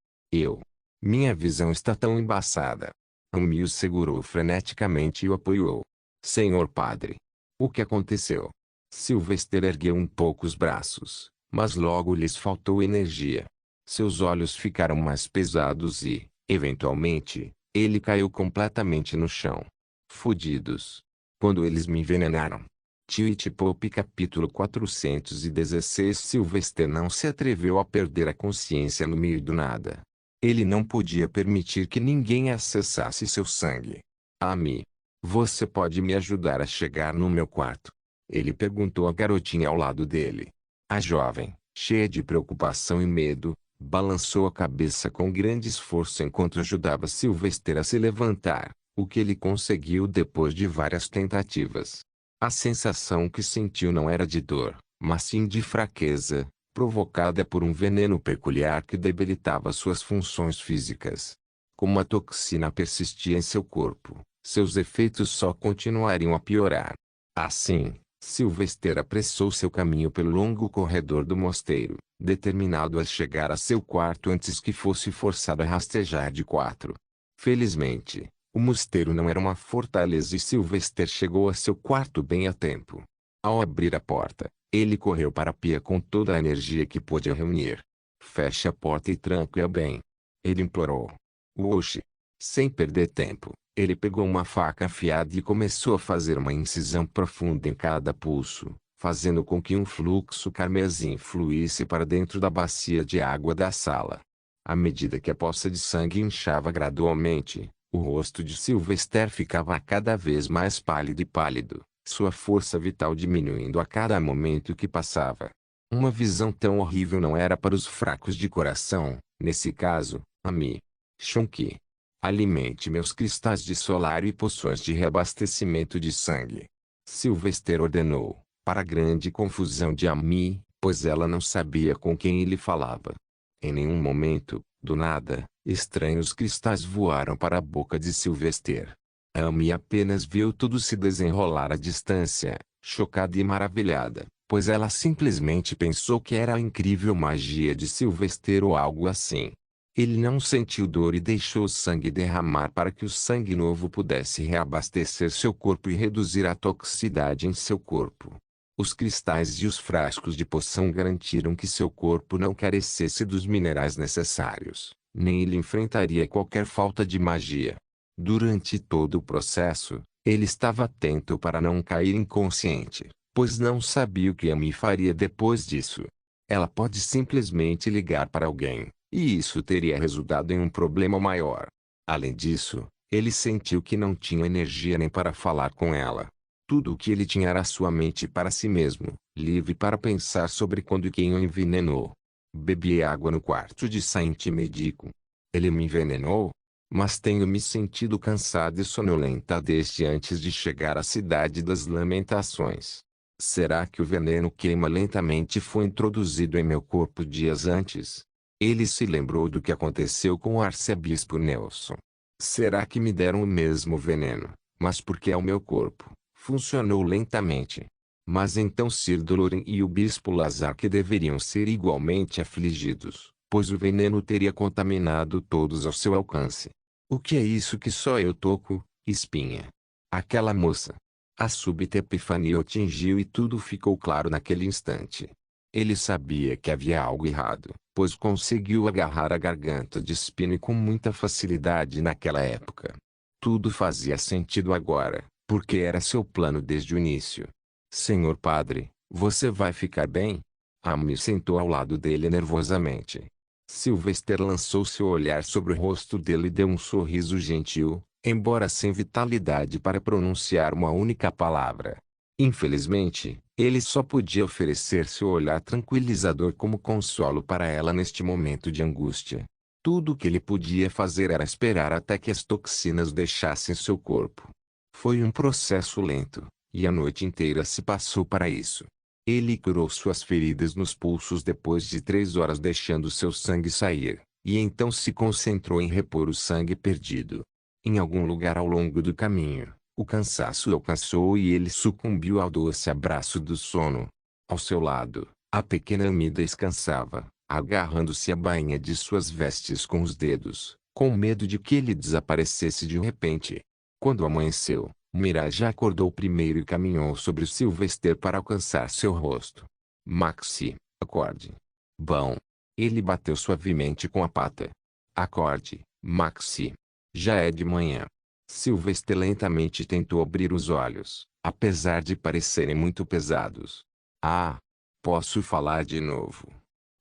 Minha visão está tão embaçada. Amy o segurou freneticamente e o apoiou. Senhor padre. O que aconteceu? Sylvester ergueu um pouco os braços, mas logo lhes faltou energia. Seus olhos ficaram mais pesados e, eventualmente, ele caiu completamente no chão. Fudidos. Quando eles me envenenaram. Twitch Pop capítulo 416. Sylvester não se atreveu a perder a consciência no meio do nada. Ele não podia permitir que ninguém acessasse seu sangue. Amy, você pode me ajudar a chegar no meu quarto? Ele perguntou à garotinha ao lado dele. A jovem, cheia de preocupação e medo, balançou a cabeça com grande esforço enquanto ajudava Sylvester a se levantar, o que ele conseguiu depois de várias tentativas. A sensação que sentiu não era de dor, mas sim de fraqueza, provocada por um veneno peculiar que debilitava suas funções físicas. Como a toxina persistia em seu corpo, seus efeitos só continuariam a piorar. Assim, Sylvester apressou seu caminho pelo longo corredor do mosteiro, determinado a chegar a seu quarto antes que fosse forçado a rastejar de 4. Felizmente, o mosteiro não era uma fortaleza e Sylvester chegou a seu quarto bem a tempo. Ao abrir a porta, ele correu para a pia com toda a energia que pôde reunir. Feche a porta e tranque-a bem. Ele implorou. Oxi! Sem perder tempo, ele pegou uma faca afiada e começou a fazer uma incisão profunda em cada pulso, fazendo com que um fluxo carmesim fluísse para dentro da bacia de água da sala. À medida que a poça de sangue inchava gradualmente, o rosto de Sylvester ficava cada vez mais pálido e pálido, sua força vital diminuindo a cada momento que passava. Uma visão tão horrível não era para os fracos de coração, nesse caso, Amy. Shunki. Alimente meus cristais de solário e poções de reabastecimento de sangue. Sylvester ordenou, para grande confusão de Amy, pois ela não sabia com quem ele falava. Em nenhum momento, do nada, estranhos cristais voaram para a boca de Sylvester. Amy apenas viu tudo se desenrolar à distância, chocada e maravilhada, pois ela simplesmente pensou que era a incrível magia de Sylvester ou algo assim. Ele não sentiu dor e deixou o sangue derramar para que o sangue novo pudesse reabastecer seu corpo e reduzir a toxicidade em seu corpo. Os cristais e os frascos de poção garantiram que seu corpo não carecesse dos minerais necessários, nem ele enfrentaria qualquer falta de magia. Durante todo o processo, ele estava atento para não cair inconsciente, pois não sabia o que Amy faria depois disso. Ela pode simplesmente ligar para alguém, e isso teria resultado em um problema maior. Além disso, ele sentiu que não tinha energia nem para falar com ela. Tudo o que ele tinha era sua mente para si mesmo, livre para pensar sobre quando e quem o envenenou. Bebi água no quarto de Saint Medico. Ele me envenenou? Mas tenho me sentido cansada e sonolenta desde antes de chegar à cidade das lamentações. Será que o veneno queima lentamente foi introduzido em meu corpo dias antes? Ele se lembrou do que aconteceu com o arcebispo Nelson. Será que me deram o mesmo veneno, mas porque é o meu corpo? Funcionou lentamente. Mas então Sir Dolorin e o bispo Lazar que deveriam ser igualmente afligidos, pois o veneno teria contaminado todos ao seu alcance. O que é isso que só eu toco, espinha? Aquela moça. A súbita epifania o atingiu e tudo ficou claro naquele instante. Ele sabia que havia algo errado, pois conseguiu agarrar a garganta de Spino com muita facilidade naquela época. Tudo fazia sentido agora, porque era seu plano desde o início. Senhor padre, você vai ficar bem? Amy sentou ao lado dele nervosamente. Sylvester lançou seu olhar sobre o rosto dele e deu um sorriso gentil, embora sem vitalidade para pronunciar uma única palavra. Infelizmente, ele só podia oferecer seu olhar tranquilizador como consolo para ela neste momento de angústia. Tudo o que ele podia fazer era esperar até que as toxinas deixassem seu corpo. Foi um processo lento, e a noite inteira se passou para isso. Ele curou suas feridas nos pulsos depois de 3 horas deixando seu sangue sair, e então se concentrou em repor o sangue perdido. Em algum lugar ao longo do caminho, o cansaço o alcançou e ele sucumbiu ao doce abraço do sono. Ao seu lado, a pequena Amy descansava, agarrando-se à bainha de suas vestes com os dedos, com medo de que ele desaparecesse de repente. Quando amanheceu, Mirage acordou primeiro e caminhou sobre Sylvester para alcançar seu rosto. Maxi, acorde. Bom. Ele bateu suavemente com a pata. Acorde, Maxi. Já é de manhã. Sylvester lentamente tentou abrir os olhos, apesar de parecerem muito pesados. Ah! Posso falar de novo.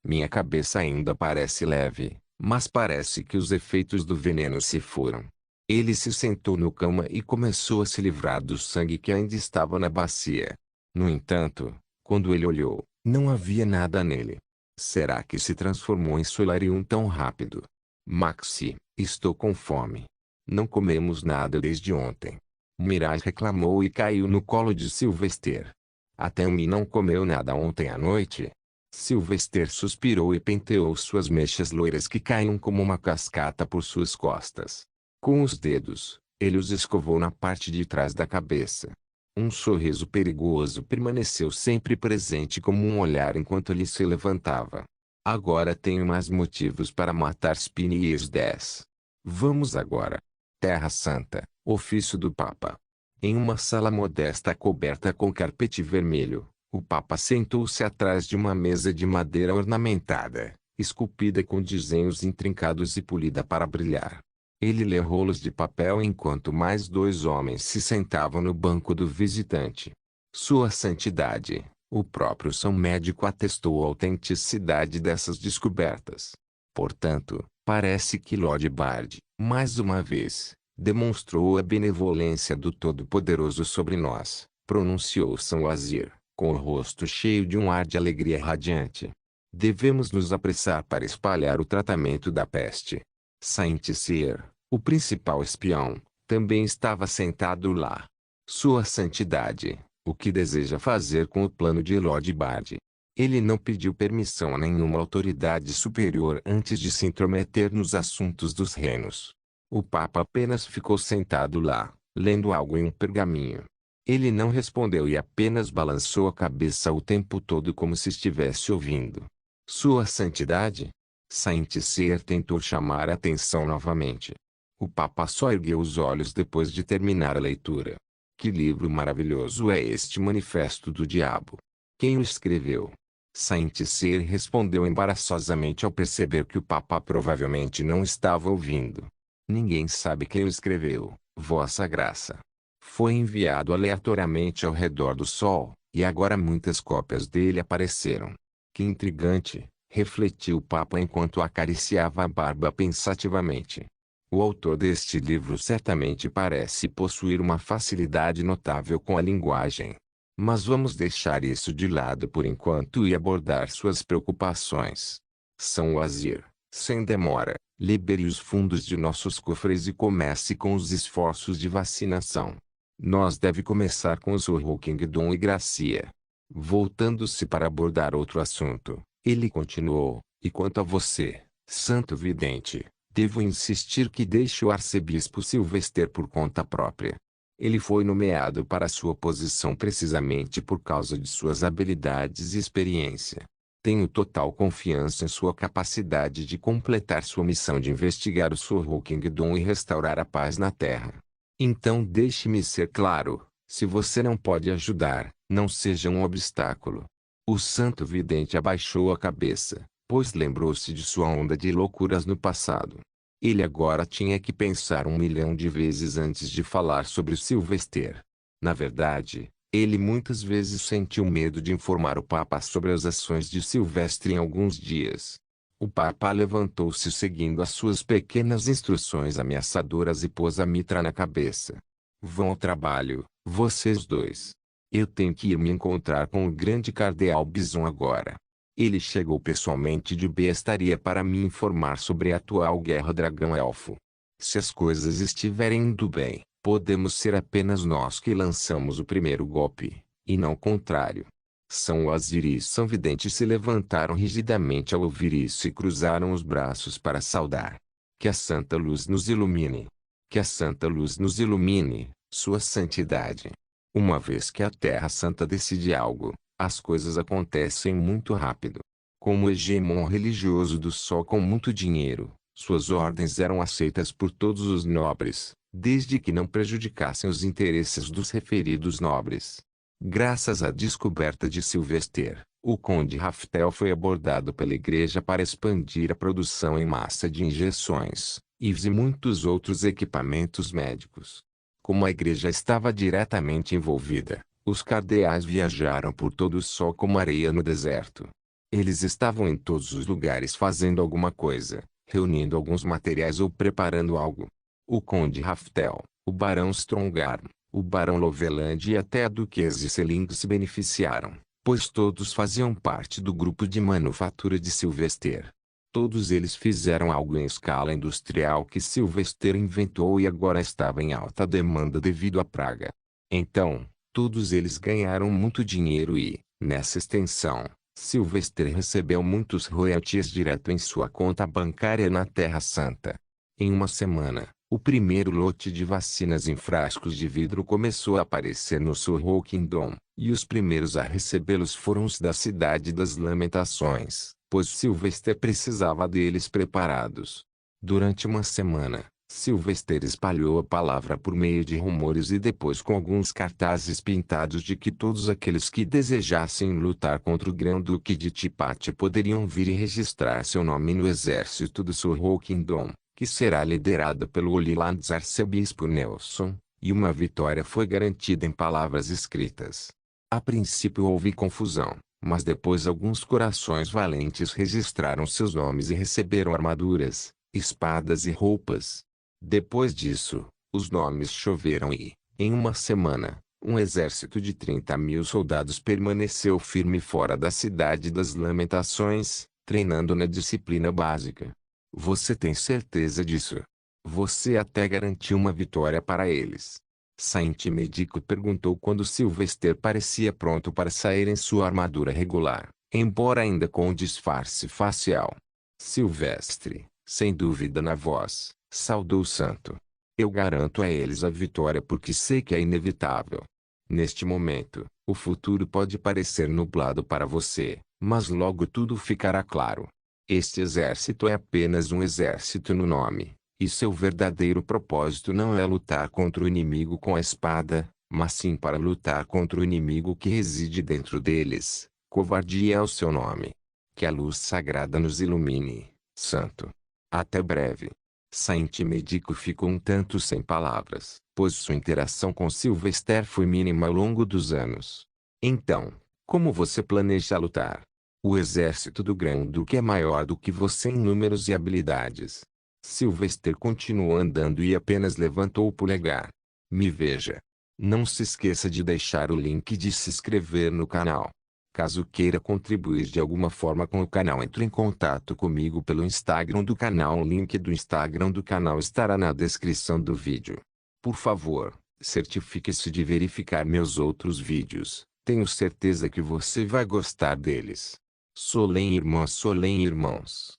Minha cabeça ainda parece leve, mas parece que os efeitos do veneno se foram. Ele se sentou no cama e começou a se livrar do sangue que ainda estava na bacia. No entanto, quando ele olhou, não havia nada nele. Será que se transformou em Solarium tão rápido? Maxi, estou com fome. Não comemos nada desde ontem. Mirage reclamou e caiu no colo de Sylvester. Até Amy não comeu nada ontem à noite? Sylvester suspirou e penteou suas mechas loiras que caíam como uma cascata por suas costas. Com os dedos, ele os escovou na parte de trás da cabeça. Um sorriso perigoso permaneceu sempre presente como um olhar enquanto ele se levantava. Agora tenho mais motivos para matar Spini e os 10. Vamos agora. Terra Santa, ofício do Papa. Em uma sala modesta coberta com carpete vermelho, o Papa sentou-se atrás de uma mesa de madeira ornamentada, esculpida com desenhos intrincados e polida para brilhar. Ele lê rolos de papel enquanto mais 2 homens se sentavam no banco do visitante. Sua Santidade, o próprio São Médico atestou a autenticidade dessas descobertas. Portanto, parece que Lord Bard, mais uma vez, demonstrou a benevolência do Todo-Poderoso sobre nós, pronunciou São Wazir, com o rosto cheio de um ar de alegria radiante. Devemos nos apressar para espalhar o tratamento da peste. Saint Cyr, o principal espião, também estava sentado lá. Sua Santidade, o que deseja fazer com o plano de Lord Bard? Ele não pediu permissão a nenhuma autoridade superior antes de se intrometer nos assuntos dos reinos. O Papa apenas ficou sentado lá, lendo algo em um pergaminho. Ele não respondeu e apenas balançou a cabeça o tempo todo como se estivesse ouvindo. Sua Santidade? Saint-Cyr tentou chamar a atenção novamente. O Papa só ergueu os olhos depois de terminar a leitura. Que livro maravilhoso é este Manifesto do Diabo? Quem o escreveu? Saint-Cyr respondeu embaraçosamente ao perceber que o Papa provavelmente não estava ouvindo. Ninguém sabe quem o escreveu, Vossa Graça. Foi enviado aleatoriamente ao redor do Sol, e agora muitas cópias dele apareceram. Que intrigante, refletiu o Papa enquanto acariciava a barba pensativamente. O autor deste livro certamente parece possuir uma facilidade notável com a linguagem. Mas vamos deixar isso de lado por enquanto e abordar suas preocupações. São Wazir, sem demora, libere os fundos de nossos cofres e comece com os esforços de vacinação. Nós deve começar com os Kingdom e Gracia. Voltando-se para abordar outro assunto, ele continuou, e quanto a você, Santo Vidente, devo insistir que deixe o arcebispo Sylvester por conta própria. Ele foi nomeado para sua posição precisamente por causa de suas habilidades e experiência. Tenho total confiança em sua capacidade de completar sua missão de investigar o Kingdom e restaurar a paz na Terra. Então deixe-me ser claro, se você não pode ajudar, não seja um obstáculo. O Santo Vidente abaixou a cabeça, pois lembrou-se de sua onda de loucuras no passado. Ele agora tinha que pensar 1.000.000 de vezes antes de falar sobre Sylvester. Na verdade, ele muitas vezes sentiu medo de informar o Papa sobre as ações de Sylvester em alguns dias. O Papa levantou-se seguindo as suas pequenas instruções ameaçadoras e pôs a mitra na cabeça. Vão ao trabalho, vocês dois. Eu tenho que ir me encontrar com o grande cardeal Bison agora. Ele chegou pessoalmente de Bestaria para me informar sobre a atual guerra dragão-elfo. Se as coisas estiverem indo bem, podemos ser apenas nós que lançamos o primeiro golpe, e não o contrário. São Wazir e São Vidente se levantaram rigidamente ao ouvir isso e cruzaram os braços para saudar. Que a Santa Luz nos ilumine. Que a Santa Luz nos ilumine, Sua Santidade. Uma vez que a Terra Santa decide algo, as coisas acontecem muito rápido. Como hegemon religioso do Sol com muito dinheiro, suas ordens eram aceitas por todos os nobres, desde que não prejudicassem os interesses dos referidos nobres. Graças à descoberta de Sylvester, o Conde Raftel foi abordado pela Igreja para expandir a produção em massa de injeções, IVs e muitos outros equipamentos médicos. Como a Igreja estava diretamente envolvida, os cardeais viajaram por todo o Sol como areia no deserto. Eles estavam em todos os lugares fazendo alguma coisa, reunindo alguns materiais ou preparando algo. O Conde Raftel, o Barão Strongarm, o Barão Loveland e até a Duquesa Seling se beneficiaram, pois todos faziam parte do grupo de manufatura de Sylvester. Todos eles fizeram algo em escala industrial que Sylvester inventou e agora estava em alta demanda devido à praga. Então, todos eles ganharam muito dinheiro e, nessa extensão, Sylvester recebeu muitos royalties direto em sua conta bancária na Terra Santa. Em uma semana, o primeiro lote de vacinas em frascos de vidro começou a aparecer no Sorrow Kingdom, e os primeiros a recebê-los foram os da Cidade das Lamentações, pois Sylvester precisava deles preparados. Durante uma semana, Sylvester espalhou a palavra por meio de rumores e depois com alguns cartazes pintados de que todos aqueles que desejassem lutar contra o Grão-Duque de Tipate poderiam vir e registrar seu nome no exército do Sorrow Kingdom, que será liderado pelo Holylands arcebispo Nelson, e uma vitória foi garantida em palavras escritas. A princípio houve confusão, mas depois alguns corações valentes registraram seus nomes e receberam armaduras, espadas e roupas. Depois disso, os nomes choveram e, em uma semana, um exército de 30.000 soldados permaneceu firme fora da Cidade das Lamentações, treinando na disciplina básica. Você tem certeza disso? Você até garantiu uma vitória para eles. Saint Medico perguntou quando Sylvester parecia pronto para sair em sua armadura regular, embora ainda com o disfarce facial. Silvestre, sem dúvida na voz, saudou o santo. Eu garanto a eles a vitória porque sei que é inevitável. Neste momento, o futuro pode parecer nublado para você, mas logo tudo ficará claro. Este exército é apenas um exército no nome, e seu verdadeiro propósito não é lutar contra o inimigo com a espada, mas sim para lutar contra o inimigo que reside dentro deles. Covardia é o seu nome. Que a luz sagrada nos ilumine, Santo. Até breve. Saint Medico ficou um tanto sem palavras, pois sua interação com Sylvester foi mínima ao longo dos anos. Então, como você planeja lutar? O exército do Grão-Duque é maior do que você em números e habilidades. Sylvester continuou andando e apenas levantou o polegar. Me veja. Não se esqueça de deixar o link de se inscrever no canal. Caso queira contribuir de alguma forma com o canal, entre em contato comigo pelo Instagram do canal. O link do Instagram do canal estará na descrição do vídeo. Por favor, certifique-se de verificar meus outros vídeos. Tenho certeza que você vai gostar deles. Solem irmãos.